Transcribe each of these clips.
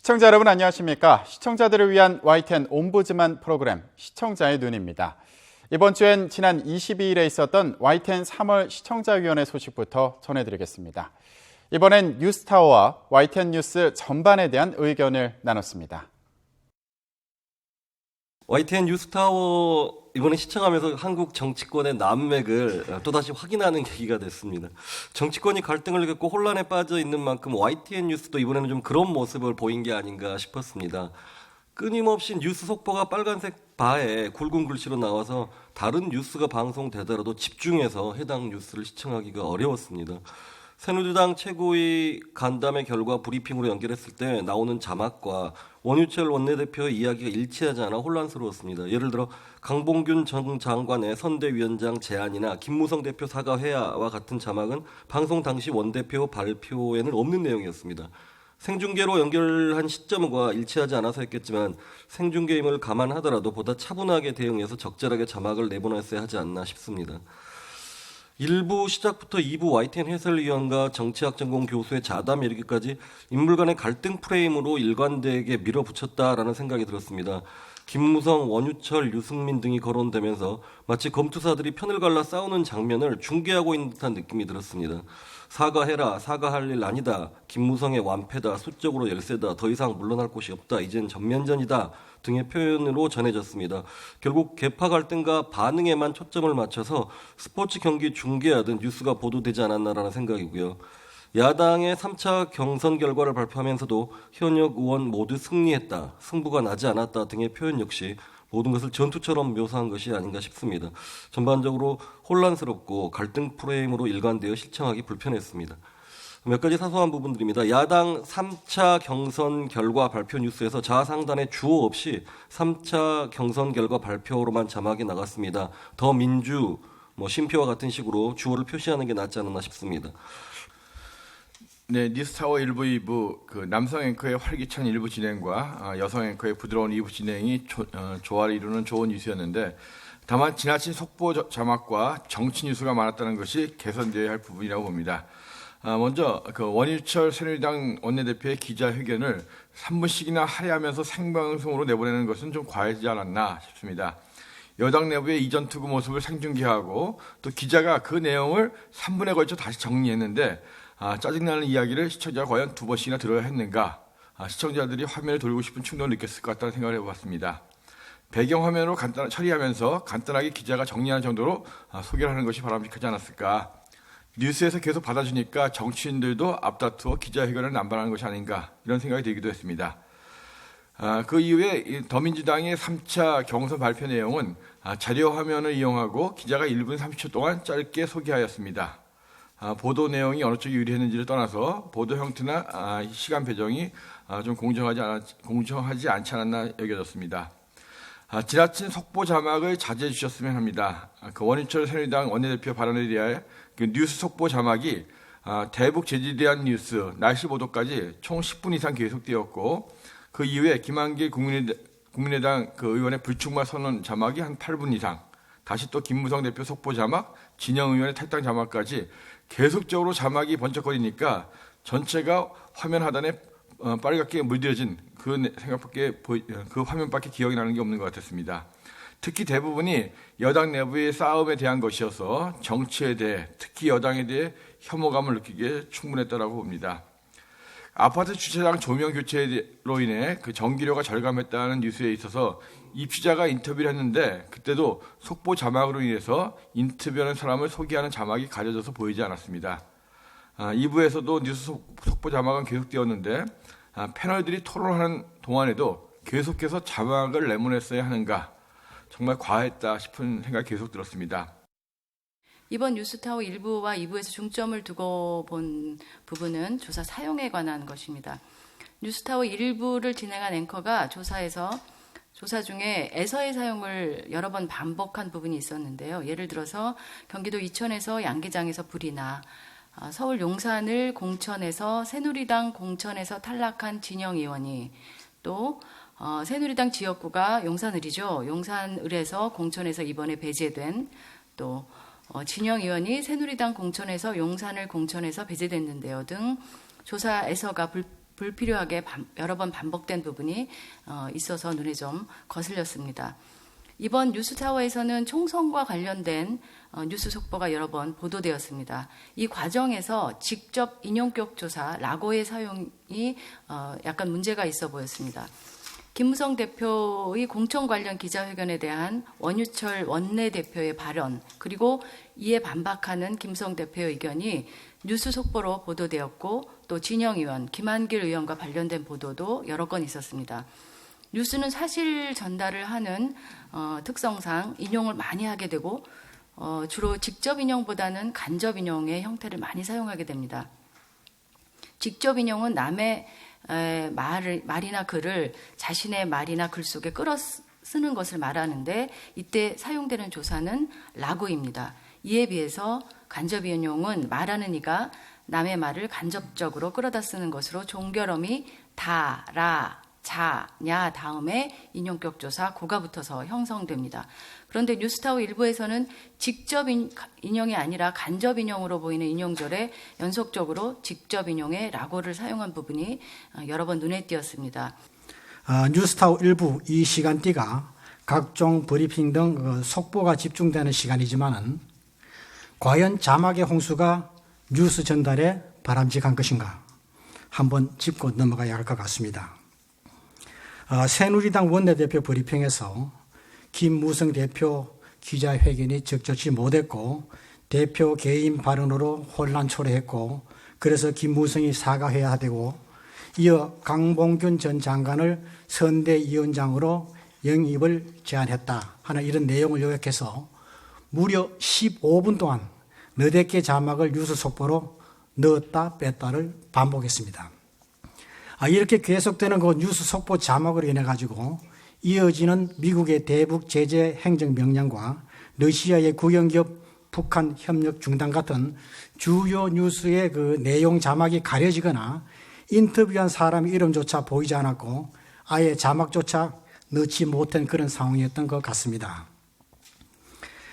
시청자 여러분 안녕하십니까? 시청자들을 위한 YTN 옴부즈만 프로그램 시청자의 눈입니다. 이번 주엔 지난 22일에 있었던 YTN 3월 시청자위원회 소식부터 전해드리겠습니다. 이번엔 뉴스타워와 YTN 뉴스 전반에 대한 의견을 나눴습니다. YTN 뉴스타워 이번에 시청하면서 한국 정치권의 난맥을 또다시 확인하는 계기가 됐습니다. 정치권이 갈등을 겪고 혼란에 빠져 있는 만큼 YTN 뉴스도 이번에는 좀 그런 모습을 보인 게 아닌가 싶었습니다. 끊임없이 뉴스 속보가 빨간색 바에 굵은 글씨로 나와서 다른 뉴스가 방송되더라도 집중해서 해당 뉴스를 시청하기가 어려웠습니다. 새누리당 최고위 간담회 결과 브리핑으로 연결했을 때 나오는 자막과 원유철 원내대표의 이야기가 일치하지 않아 혼란스러웠습니다. 예를 들어 강봉균 전 장관의 선대위원장 제안이나 김무성 대표 사과회야와 같은 자막은 방송 당시 원대표 발표에는 없는 내용이었습니다. 생중계로 연결한 시점과 일치하지 않아서였겠지만 생중계임을 감안하더라도 보다 차분하게 대응해서 적절하게 자막을 내보냈어야 하지 않나 싶습니다. 1부 시작부터 2부 YTN 해설위원과 정치학 전공 교수의 자담 이르기까지 인물 간의 갈등 프레임으로 일관되게 밀어붙였다라는 생각이 들었습니다. 김무성, 원유철, 유승민 등이 거론되면서 마치 검투사들이 편을 갈라 싸우는 장면을 중계하고 있는 듯한 느낌이 들었습니다. 사과해라, 사과할 일 아니다, 김무성의 완패다, 수적으로 열세다, 더 이상 물러날 곳이 없다, 이젠 전면전이다 등의 표현으로 전해졌습니다. 결국 계파 갈등과 반응에만 초점을 맞춰서 스포츠 경기 중계하듯 뉴스가 보도되지 않았나라는 생각이고요. 야당의 3차 경선 결과를 발표하면서도 현역 의원 모두 승리했다, 승부가 나지 않았다 등의 표현 역시 모든 것을 전투처럼 묘사한 것이 아닌가 싶습니다. 전반적으로 혼란스럽고 갈등 프레임으로 일관되어 시청하기 불편했습니다. 몇 가지 사소한 부분들입니다. 야당 3차 경선 결과 발표 뉴스에서 좌상단에 주어 없이 3차 경선 결과 발표로만 자막이 나갔습니다. 더 민주, 심표와 같은 식으로 주어를 표시하는 게 낫지 않았나 싶습니다. 네, 뉴스타워 1부, 2부 남성 앵커의 활기찬 1부 진행과 여성 앵커의 부드러운 2부 진행이 조화를 이루는 좋은 뉴스였는데, 다만 지나친 속보 자막과 정치 뉴스가 많았다는 것이 개선되어야 할 부분이라고 봅니다. 먼저 원유철 새누리당 원내대표의 기자회견을 3분씩이나 할애하면서 생방송으로 내보내는 것은 좀 과하지 않았나 싶습니다. 여당 내부의 이전 투구 모습을 생중계하고 또 기자가 그 내용을 3분에 걸쳐 다시 정리했는데, 짜증나는 이야기를 시청자가 과연 2번씩이나 들어야 했는가? 시청자들이 화면을 돌리고 싶은 충동을 느꼈을 것 같다는 생각을 해보았습니다. 배경화면으로 처리하면서 간단하게 기자가 정리하는 정도로 소개를 하는 것이 바람직하지 않았을까? 뉴스에서 계속 받아주니까 정치인들도 앞다투어 기자회견을 남발하는 것이 아닌가, 이런 생각이 들기도 했습니다. 그 이후에 더민주당의 3차 경선 발표 내용은 자료 화면을 이용하고 기자가 1분 30초 동안 짧게 소개하였습니다. 보도 내용이 어느 쪽이 유리했는지를 떠나서 보도 형태나 시간 배정이 좀 공정하지 않지 않았나 여겨졌습니다. 지나친 속보 자막을 자제해 주셨으면 합니다. 원유철 새누리당 원내대표 발언에 대해 뉴스 속보 자막이 대북 제재에 대한 뉴스, 날씨 보도까지 총 10분 이상 계속되었고, 그 이후에 김한길 국민의당 의원의 불출마 선언 자막이 한 8분 이상, 다시 또 김무성 대표 속보 자막, 진영 의원의 탈당 자막까지 계속적으로 자막이 번쩍거리니까 전체가 화면 하단에 빨갛게 물들여진 그 화면밖에 기억이 나는 게 없는 것 같았습니다. 특히 대부분이 여당 내부의 싸움에 대한 것이어서 정치에 대해, 특히 여당에 대해 혐오감을 느끼기에 충분했다고 봅니다. 아파트 주차장 조명 교체로 인해 전기료가 절감했다는 뉴스에 있어서 입주자가 인터뷰를 했는데, 그때도 속보 자막으로 인해서 인터뷰하는 사람을 소개하는 자막이 가려져서 보이지 않았습니다. 2부에서도 뉴스 속보 자막은 계속되었는데, 패널들이 토론하는 동안에도 계속해서 자막을 내보냈어야 하는가, 정말 과했다 싶은 생각이 계속 들었습니다. 이번 뉴스타워 1부와 2부에서 중점을 두고 본 부분은 조사 사용에 관한 것입니다. 뉴스타워 1부를 진행한 앵커가 조사 중에 에서의 사용을 여러 번 반복한 부분이 있었는데요. 예를 들어서 경기도 이천에서 양계장에서 불이 나, 서울 용산을 공천에서 새누리당 공천에서 탈락한 진영 의원이, 또 새누리당 지역구가 용산을이죠. 용산을에서 공천에서 이번에 배제된, 또 진영 의원이 새누리당 공천에서 용산을 공천에서 배제됐는데요 등 조사에서가 불필요하게 여러 번 반복된 부분이 있어서 눈에 좀 거슬렸습니다. 이번 뉴스타워에서는 총선과 관련된 뉴스 속보가 여러 번 보도되었습니다. 이 과정에서 직접 인용격 조사, 라고의 사용이 약간 문제가 있어 보였습니다. 김무성 대표의 공천 관련 기자회견에 대한 원유철 원내대표의 발언, 그리고 이에 반박하는 김무성 대표의 의견이 뉴스 속보로 보도되었고, 또 진영 의원, 김한길 의원과 관련된 보도도 여러 건 있었습니다. 뉴스는 사실 전달을 하는 특성상 인용을 많이 하게 되고, 주로 직접 인용보다는 간접 인용의 형태를 많이 사용하게 됩니다. 직접 인용은 남의 말이나 글을 자신의 말이나 글 속에 끌어 쓰는 것을 말하는데, 이때 사용되는 조사는 라고입니다. 이에 비해서 간접 인용은 말하는 이가 남의 말을 간접적으로 끌어다 쓰는 것으로 종결음이 다, 라, 자, 냐 다음에 인용격 조사 고가 붙어서 형성됩니다. 그런데 뉴스타워 일부에서는 직접 인용이 아니라 간접 인용으로 보이는 인용절에 연속적으로 직접 인용의 라고를 사용한 부분이 여러 번 눈에 띄었습니다. 뉴스타워 일부 이 시간대가 각종 브리핑 등 속보가 집중되는 시간이지만은 과연 자막의 홍수가 뉴스 전달에 바람직한 것인가 한번 짚고 넘어가야 할 것 같습니다. 새누리당 원내대표 브리핑에서 김무성 대표 기자회견이 적절치 못했고 대표 개인 발언으로 혼란 초래했고 그래서 김무성이 사과해야 되고 이어 강봉균 전 장관을 선대위원장으로 영입을 제안했다 하는 이런 내용을 요약해서 무려 15분 동안 너댓 개 자막을 뉴스 속보로 넣었다 뺐다를 반복했습니다. 이렇게 계속되는 그 뉴스 속보 자막으로 인해 가지고 이어지는 미국의 대북 제재 행정명령과 러시아의 국영기업 북한 협력 중단 같은 주요 뉴스의 그 내용 자막이 가려지거나 인터뷰한 사람 이름조차 보이지 않았고 아예 자막조차 넣지 못한 그런 상황이었던 것 같습니다.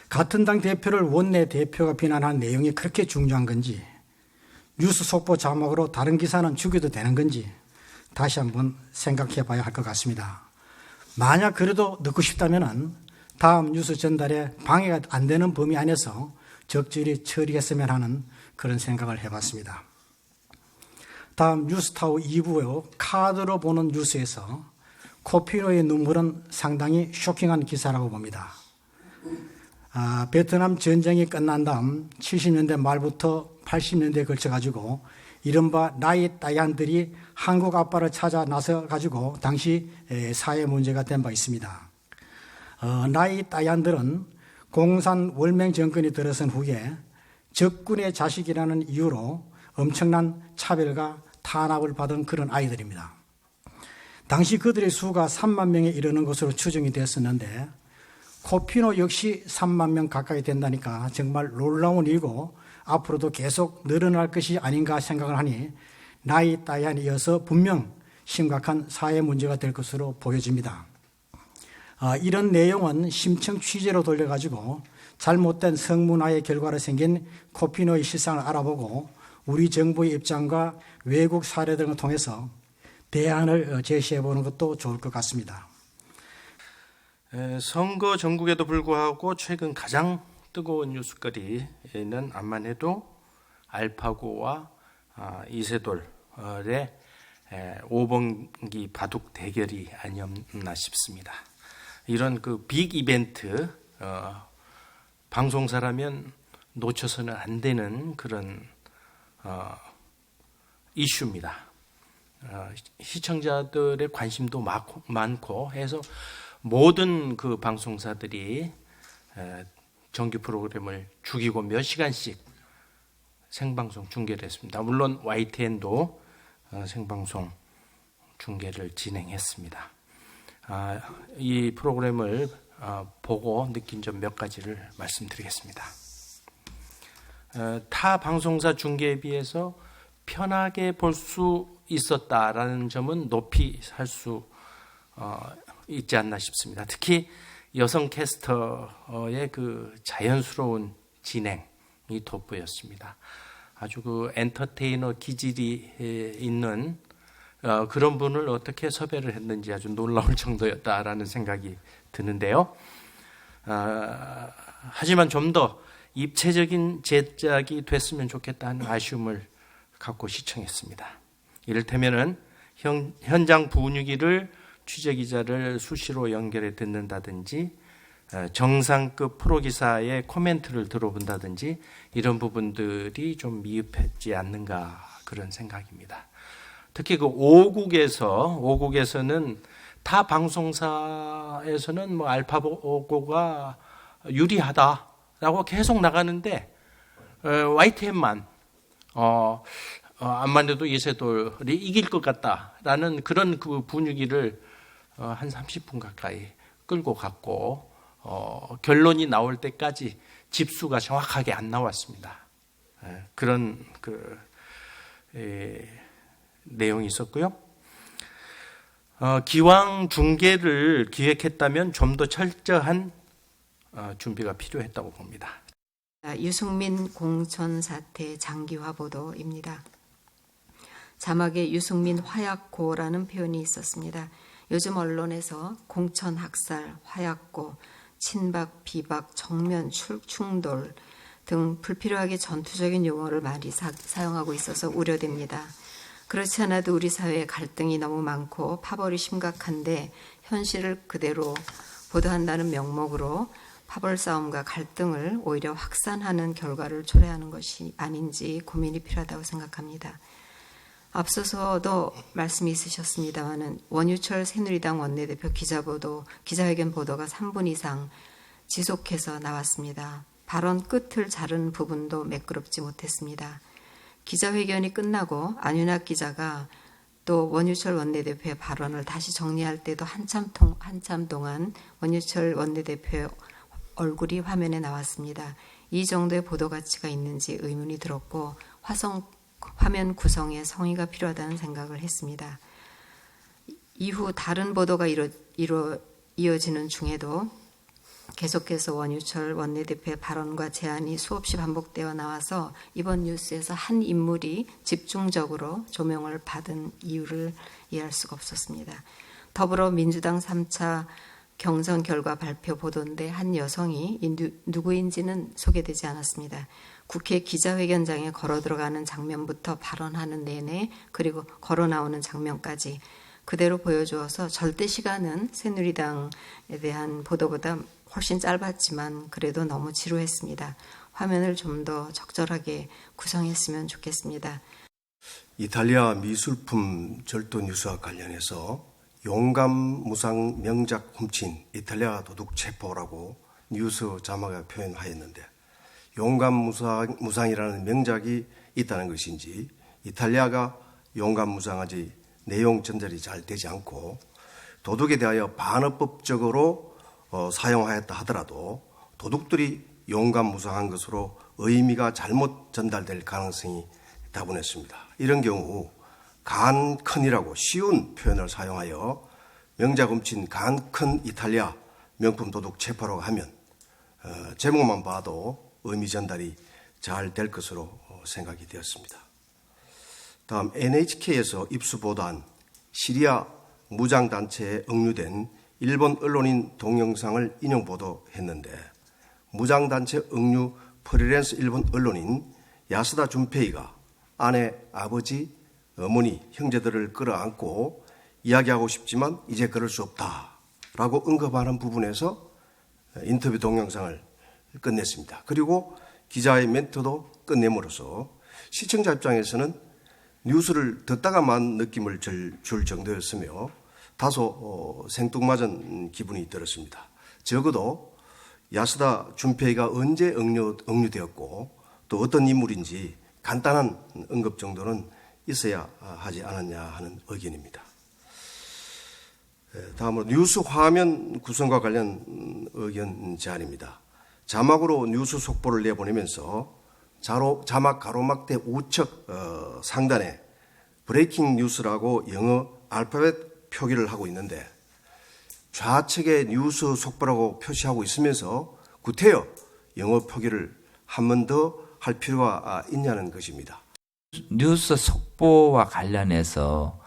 같은 당 대표를 원내대표가 비난한 내용이 그렇게 중요한 건지 뉴스 속보 자막으로 다른 기사는 죽여도 되는 건지 다시 한번 생각해 봐야 할 것 같습니다. 만약 그래도 넣고 싶다면 다음 뉴스 전달에 방해가 안 되는 범위 안에서 적절히 처리했으면 하는 그런 생각을 해봤습니다. 다음 뉴스타워 2부의 카드로 보는 뉴스에서 코피노의 눈물은 상당히 쇼킹한 기사라고 봅니다. 베트남 전쟁이 끝난 다음 70년대 말부터 80년대에 걸쳐가지고 이른바 나이 따이한들이 한국 아빠를 찾아 나서가지고 당시 사회 문제가 된 바 있습니다. 나이 따이한들은 공산 월맹 정권이 들어선 후에 적군의 자식이라는 이유로 엄청난 차별과 탄압을 받은 그런 아이들입니다. 당시 그들의 수가 3만 명에 이르는 것으로 추정이 됐었는데 코피노 역시 3만 명 가까이 된다니까 정말 놀라운 일이고 앞으로도 계속 늘어날 것이 아닌가 생각을 하니 나이 따이한에 이어서 분명 심각한 사회 문제가 될 것으로 보여집니다. 이런 내용은 심층 취재로 돌려가지고 잘못된 성문화의 결과로 생긴 코피노의 실상을 알아보고 우리 정부의 입장과 외국 사례 등을 통해서 대안을 제시해보는 것도 좋을 것 같습니다. 선거 전국에도 불구하고 최근 가장 뜨거운 뉴스거리는 암만 해도 알파고와 이세돌의 5번기 바둑 대결이 아니었나 싶습니다. 이런 그 빅 이벤트 방송사라면 놓쳐서는 안 되는 그런 이슈입니다. 시청자들의 관심도 많고 해서 모든 그 방송사들이 정규 프로그램을 죽이고 몇 시간씩 생방송 중계를 했습니다. 물론 YTN도 생방송 중계를 진행했습니다. 이 프로그램을 보고 느낀 점 몇 가지를 말씀드리겠습니다. 타 방송사 중계에 비해서 편하게 볼 수 있었다라는 점은 높이 살 수 있지 않나 싶습니다. 특히 여성 캐스터의 그 자연스러운 진행이 돋보였습니다. 아주 그 엔터테이너 기질이 있는 그런 분을 어떻게 섭외를 했는지 아주 놀라울 정도였다라는 생각이 드는데요. 하지만 좀 더 입체적인 제작이 됐으면 좋겠다는 아쉬움을 갖고 시청했습니다. 이를테면은 현장 분위기를 취재기자를 수시로 연결해 듣는다든지 정상급 프로기사의 코멘트를 들어본다든지 이런 부분들이 좀 미흡했지 않는가 그런 생각입니다. 특히 그 5국에서는 타 방송사에서는 뭐 알파고가 유리하다라고 계속 나가는데 YTN만 암만 해도 이세돌이 이길 것 같다라는 그런 그 분위기를 한 30분 가까이 끌고 갔고 결론이 나올 때까지 집수가 정확하게 안 나왔습니다. 그런 내용이 있었고요. 기왕 중계를 기획했다면 좀 더 철저한 준비가 필요했다고 봅니다. 유승민 공천 사태 장기화 보도입니다. 자막에 유승민 화약고라는 표현이 있었습니다. 요즘 언론에서 공천 학살, 화약고, 친박, 비박, 정면 충돌 등 불필요하게 전투적인 용어를 많이 사용하고 있어서 우려됩니다. 그렇지 않아도 우리 사회에 갈등이 너무 많고 파벌이 심각한데 현실을 그대로 보도한다는 명목으로 파벌 싸움과 갈등을 오히려 확산하는 결과를 초래하는 것이 아닌지 고민이 필요하다고 생각합니다. 앞서서도 말씀이 있으셨습니다마는 원유철 새누리당 원내대표 기자회견 보도가 3분 이상 지속해서 나왔습니다. 발언 끝을 자른 부분도 매끄럽지 못했습니다. 기자회견이 끝나고 안윤학 기자가 또 원유철 원내대표의 발언을 다시 정리할 때도 한참 동안 원유철 원내대표의 얼굴이 화면에 나왔습니다. 이 정도의 보도 가치가 있는지 의문이 들었고 화면 구성에 성의가 필요하다는 생각을 했습니다. 이후 다른 보도가 이어지는 중에도 계속해서 원유철 원내대표의 발언과 제안이 수없이 반복되어 나와서 이번 뉴스에서 한 인물이 집중적으로 조명을 받은 이유를 이해할 수가 없었습니다. 더불어민주당 3차 경선 결과 발표 보도인데 한 여성이 누구인지는 소개되지 않았습니다. 국회 기자회견장에 걸어 들어가는 장면부터 발언하는 내내 그리고 걸어 나오는 장면까지 그대로 보여주어서 절대 시간은 새누리당에 대한 보도보다 훨씬 짧았지만 그래도 너무 지루했습니다. 화면을 좀 더 적절하게 구성했으면 좋겠습니다. 이탈리아 미술품 절도 뉴스와 관련해서 용감 무상 명작 훔친 이탈리아 도둑 체포라고 뉴스 자막에 표현하였는데 용감 무상이라는 명작이 있다는 것인지 이탈리아가 용감 무상하지 내용 전달이 잘 되지 않고 도둑에 대하여 반어법적으로 사용하였다 하더라도 도둑들이 용감 무상한 것으로 의미가 잘못 전달될 가능성이 다분했습니다. 이런 경우 간큰이라고 쉬운 표현을 사용하여 명작 훔친 간큰 이탈리아 명품 도둑 체포라고 하면 제목만 봐도 의미 전달이 잘 될 것으로 생각이 되었습니다. 다음 NHK에서 입수 보도한 시리아 무장단체에 억류된 일본 언론인 동영상을 인용 보도했는데 무장단체 억류 프리랜서 일본 언론인 야스다 준페이가 아내, 아버지, 어머니, 형제들을 끌어안고 이야기하고 싶지만 이제 그럴 수 없다라고 언급하는 부분에서 인터뷰 동영상을 끝냈습니다. 그리고 기자의 멘트도 끝내므로써 시청자 입장에서는 뉴스를 듣다가만 느낌을 줄 정도였으며 다소 생뚱맞은 기분이 들었습니다. 적어도 야스다 준페이가 언제 억류되었고 또 어떤 인물인지 간단한 언급 정도는 있어야 하지 않았냐 하는 의견입니다. 다음으로 뉴스 화면 구성과 관련 의견 제안입니다. 자막으로 뉴스 속보를 내보내면서 자막 가로막대 우측 상단에 브레이킹 뉴스라고 영어 알파벳 표기를 하고 있는데 좌측에 뉴스 속보라고 표시하고 있으면서 구태여 영어 표기를 한 번 더 할 필요가 있냐는 것입니다. 뉴스 속보와 관련해서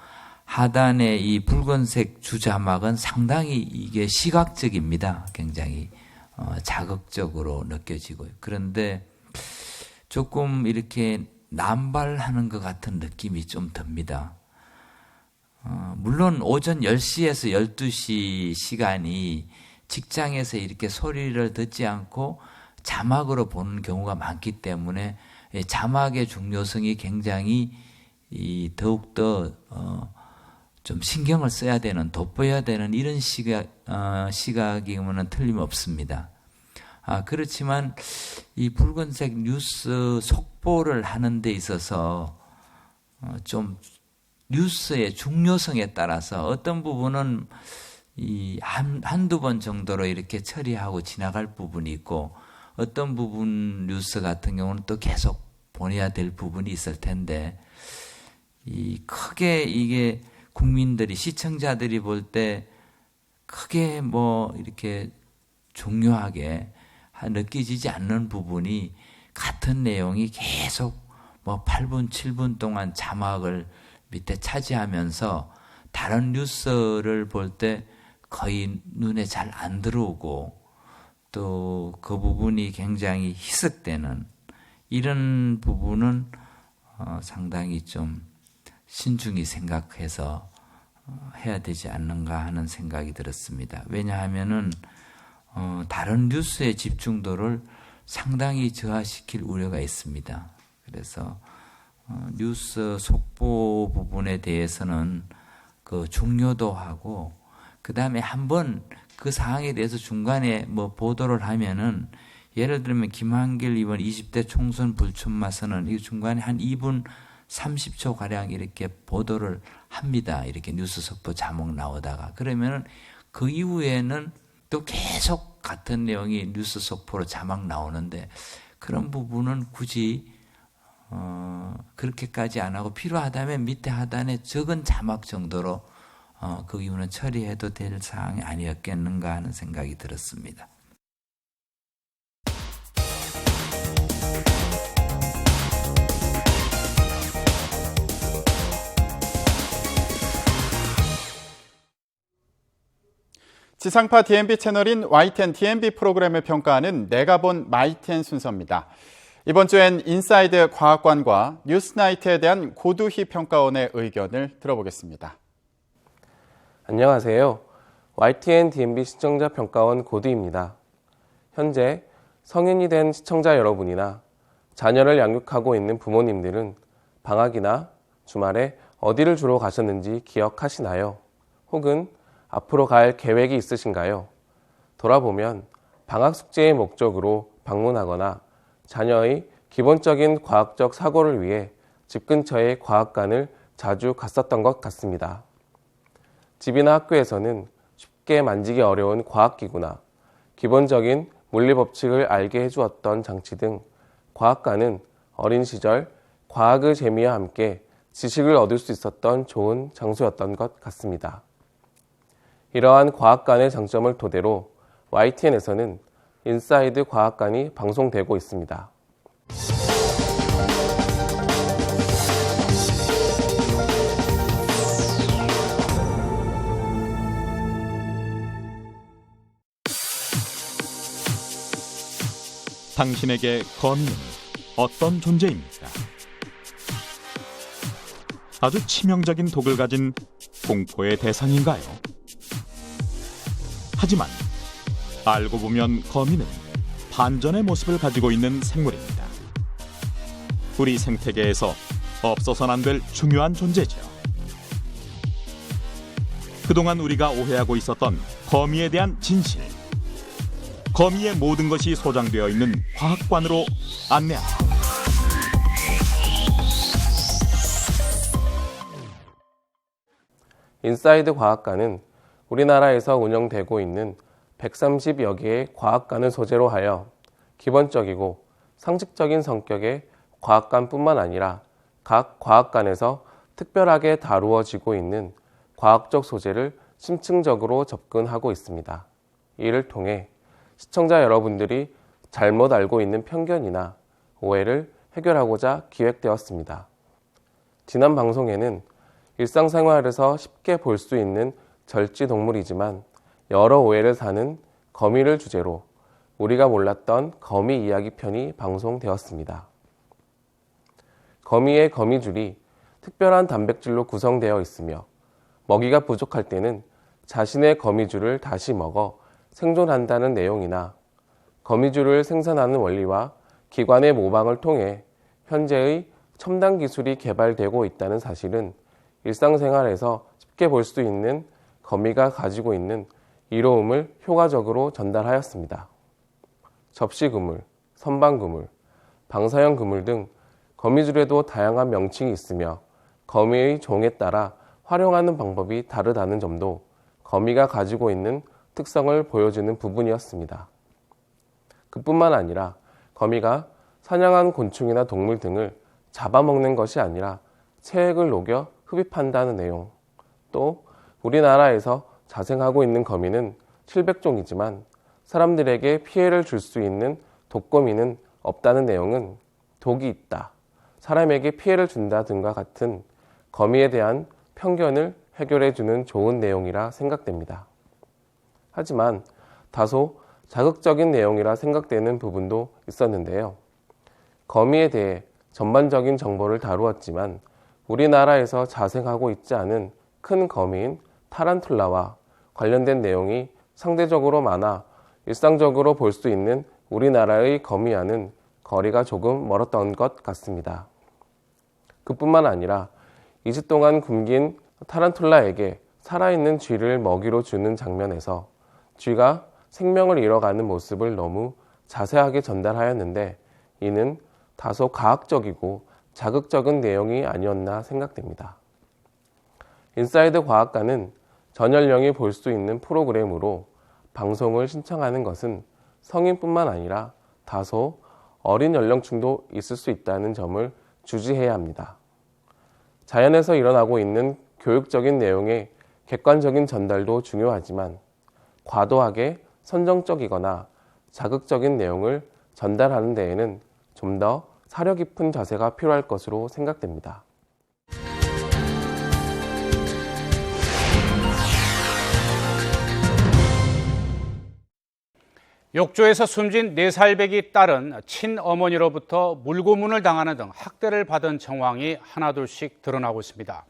하단의 이 붉은색 주자막은 상당히 이게 시각적입니다. 굉장히 자극적으로 느껴지고요. 그런데 조금 이렇게 남발하는 것 같은 느낌이 좀 듭니다. 물론 오전 10시에서 12시 시간이 직장에서 이렇게 소리를 듣지 않고 자막으로 보는 경우가 많기 때문에 자막의 중요성이 굉장히 더욱더 좀 신경을 써야 되는, 돋보여야 되는 이런 시각이면 틀림없습니다. 그렇지만 이 붉은색 뉴스 속보를 하는 데 있어서 좀 뉴스의 중요성에 따라서 어떤 부분은 한두 번 정도로 이렇게 처리하고 지나갈 부분이 있고 어떤 부분 뉴스 같은 경우는 또 계속 보내야 될 부분이 있을 텐데 크게 이게 국민들이 시청자들이 볼 때 크게 뭐 이렇게 중요하게 느껴지지 않는 부분이 같은 내용이 계속 뭐 8분, 7분 동안 자막을 밑에 차지하면서 다른 뉴스를 볼 때 거의 눈에 잘 안 들어오고 또 그 부분이 굉장히 희석되는 이런 부분은 상당히 좀 신중히 생각해서 해야 되지 않는가 하는 생각이 들었습니다. 왜냐하면은 다른 뉴스의 집중도를 상당히 저하시킬 우려가 있습니다. 그래서 뉴스 속보 부분에 대해서는 그 중요도하고 그 다음에 한번 그 사항에 대해서 중간에 뭐 보도를 하면은 예를 들면 김한길 의원 20대 총선 불출마 선언 이 중간에 한 2분 30초 가량 이렇게 보도를 합니다. 이렇게 뉴스 속보 자막 나오다가 그러면은 그 이후에는 또 계속 같은 내용이 뉴스 속보로 자막 나오는데 그런 부분은 굳이 그렇게까지 안 하고 필요하다면 밑에 하단에 적은 자막 정도로 그 이유는 처리해도 될 사항이 아니었겠는가 하는 생각이 들었습니다. 지상파 DMB 채널인 YTN DMB 프로그램을 평가하는 내가 본 마이텐 순서입니다. 이번 주엔 인사이드 과학관과 뉴스나이트에 대한 고두희 평가원의 의견을 들어보겠습니다. 안녕하세요. YTN DMB 시청자 평가원 고두희입니다. 현재 성인이 된 시청자 여러분이나 자녀를 양육하고 있는 부모님들은 방학이나 주말에 어디를 주로 가셨는지 기억하시나요? 혹은 앞으로 갈 계획이 있으신가요? 돌아보면 방학 숙제의 목적으로 방문하거나 자녀의 기본적인 과학적 사고를 위해 집 근처의 과학관을 자주 갔었던 것 같습니다. 집이나 학교에서는 쉽게 만지기 어려운 과학기구나 기본적인 물리법칙을 알게 해주었던 장치 등 과학관은 어린 시절 과학의 재미와 함께 지식을 얻을 수 있었던 좋은 장소였던 것 같습니다. 이러한 과학관의 장점을 토대로 YTN에서는 인사이드 과학관이 방송되고 있습니다. 당신에게 거미는 어떤 존재입니까? 아주 치명적인 독을 가진 공포의 대상인가요? 하지만 알고 보면 거미는 반전의 모습을 가지고 있는 생물입니다. 우리 생태계에서 없어서는 안 될 중요한 존재죠. 그동안 우리가 오해하고 있었던 거미에 대한 진실, 거미의 모든 것이 소장되어 있는 과학관으로 안내합니다. 인사이드 과학관은 우리나라에서 운영되고 있는 130여 개의 과학관을 소재로 하여 기본적이고 상식적인 성격의 과학관뿐만 아니라 각 과학관에서 특별하게 다루어지고 있는 과학적 소재를 심층적으로 접근하고 있습니다. 이를 통해 시청자 여러분들이 잘못 알고 있는 편견이나 오해를 해결하고자 기획되었습니다. 지난 방송에는 일상생활에서 쉽게 볼 수 있는 절지동물이지만 여러 오해를 사는 거미를 주제로 우리가 몰랐던 거미 이야기 편이 방송되었습니다. 거미의 거미줄이 특별한 단백질로 구성되어 있으며 먹이가 부족할 때는 자신의 거미줄을 다시 먹어 생존한다는 내용이나 거미줄을 생산하는 원리와 기관의 모방을 통해 현재의 첨단 기술이 개발되고 있다는 사실은 일상생활에서 쉽게 볼 수 있는 거미가 가지고 있는 이로움을 효과적으로 전달하였습니다. 접시그물, 선방그물, 방사형 그물 등 거미줄에도 다양한 명칭이 있으며 거미의 종에 따라 활용하는 방법이 다르다는 점도 거미가 가지고 있는 특성을 보여주는 부분이었습니다. 그뿐만 아니라 거미가 사냥한 곤충이나 동물 등을 잡아먹는 것이 아니라 체액을 녹여 흡입한다는 내용, 또 우리나라에서 자생하고 있는 거미는 700종이지만 사람들에게 피해를 줄 수 있는 독거미는 없다는 내용은 독이 있다, 사람에게 피해를 준다 등과 같은 거미에 대한 편견을 해결해주는 좋은 내용이라 생각됩니다. 하지만 다소 자극적인 내용이라 생각되는 부분도 있었는데요. 거미에 대해 전반적인 정보를 다루었지만 우리나라에서 자생하고 있지 않은 큰 거미인 타란툴라와 관련된 내용이 상대적으로 많아 일상적으로 볼 수 있는 우리나라의 거미와는 거리가 조금 멀었던 것 같습니다. 그뿐만 아니라 2주 동안 굶긴 타란툴라에게 살아있는 쥐를 먹이로 주는 장면에서 쥐가 생명을 잃어가는 모습을 너무 자세하게 전달하였는데 이는 다소 과학적이고 자극적인 내용이 아니었나 생각됩니다. 인사이드 과학관은 전연령이 볼 수 있는 프로그램으로 방송을 신청하는 것은 성인뿐만 아니라 다소 어린 연령층도 있을 수 있다는 점을 주지해야 합니다. 자연에서 일어나고 있는 교육적인 내용의 객관적인 전달도 중요하지만 과도하게 선정적이거나 자극적인 내용을 전달하는 데에는 좀 더 사려 깊은 자세가 필요할 것으로 생각됩니다. 욕조에서 숨진 4살배기 딸은 친어머니로부터 물고문을 당하는 등 학대를 받은 정황이 하나둘씩 드러나고 있습니다.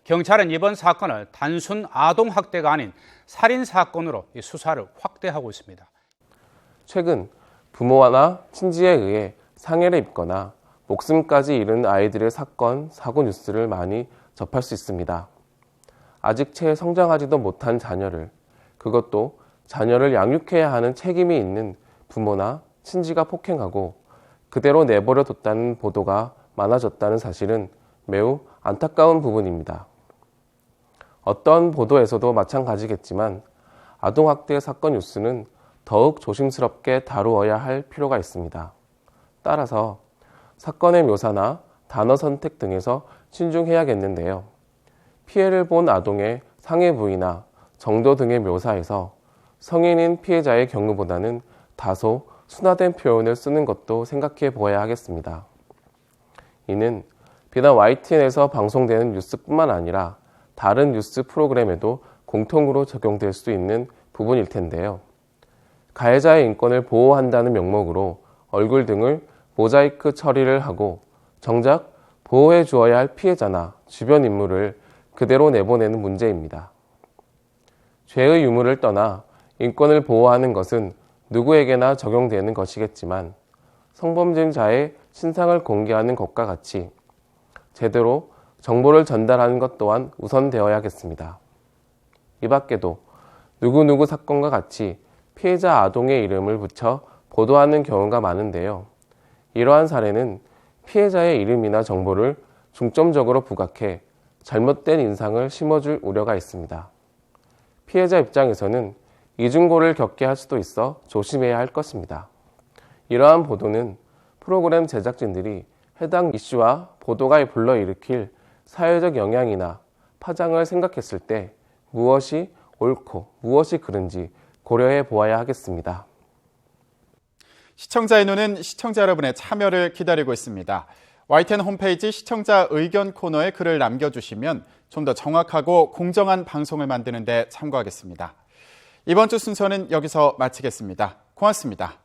경찰은 이번 사건을 단순 아동학대가 아닌 살인사건으로 수사를 확대하고 있습니다. 최근 부모나 친지에 의해 상해를 입거나 목숨까지 잃은 아이들의 사건, 사고 뉴스를 많이 접할 수 있습니다. 아직 채 성장하지도 못한 자녀를, 그것도 자녀를 양육해야 하는 책임이 있는 부모나 친지가 폭행하고 그대로 내버려 뒀다는 보도가 많아졌다는 사실은 매우 안타까운 부분입니다. 어떤 보도에서도 마찬가지겠지만 아동학대 사건 뉴스는 더욱 조심스럽게 다루어야 할 필요가 있습니다. 따라서 사건의 묘사나 단어 선택 등에서 신중해야겠는데요. 피해를 본 아동의 상해 부위나 정도 등의 묘사에서 성인인 피해자의 경우보다는 다소 순화된 표현을 쓰는 것도 생각해 보아야 하겠습니다. 이는 비단 YTN에서 방송되는 뉴스뿐만 아니라 다른 뉴스 프로그램에도 공통으로 적용될 수 있는 부분일 텐데요. 가해자의 인권을 보호한다는 명목으로 얼굴 등을 모자이크 처리를 하고 정작 보호해 주어야 할 피해자나 주변 인물을 그대로 내보내는 문제입니다. 죄의 유무를 떠나 인권을 보호하는 것은 누구에게나 적용되는 것이겠지만 성범죄자의 신상을 공개하는 것과 같이 제대로 정보를 전달하는 것 또한 우선되어야겠습니다. 이 밖에도 누구누구 사건과 같이 피해자 아동의 이름을 붙여 보도하는 경우가 많은데요. 이러한 사례는 피해자의 이름이나 정보를 중점적으로 부각해 잘못된 인상을 심어줄 우려가 있습니다. 피해자 입장에서는 이중고를 겪게 할 수도 있어 조심해야 할 것입니다. 이러한 보도는 프로그램 제작진들이 해당 이슈와 보도가 불러일으킬 사회적 영향이나 파장을 생각했을 때 무엇이 옳고 무엇이 그른지 고려해 보아야 하겠습니다. 시청자의 눈은 시청자 여러분의 참여를 기다리고 있습니다. YTN 홈페이지 시청자 의견 코너에 글을 남겨주시면 좀 더 정확하고 공정한 방송을 만드는 데 참고하겠습니다. 이번 주 순서는 여기서 마치겠습니다. 고맙습니다.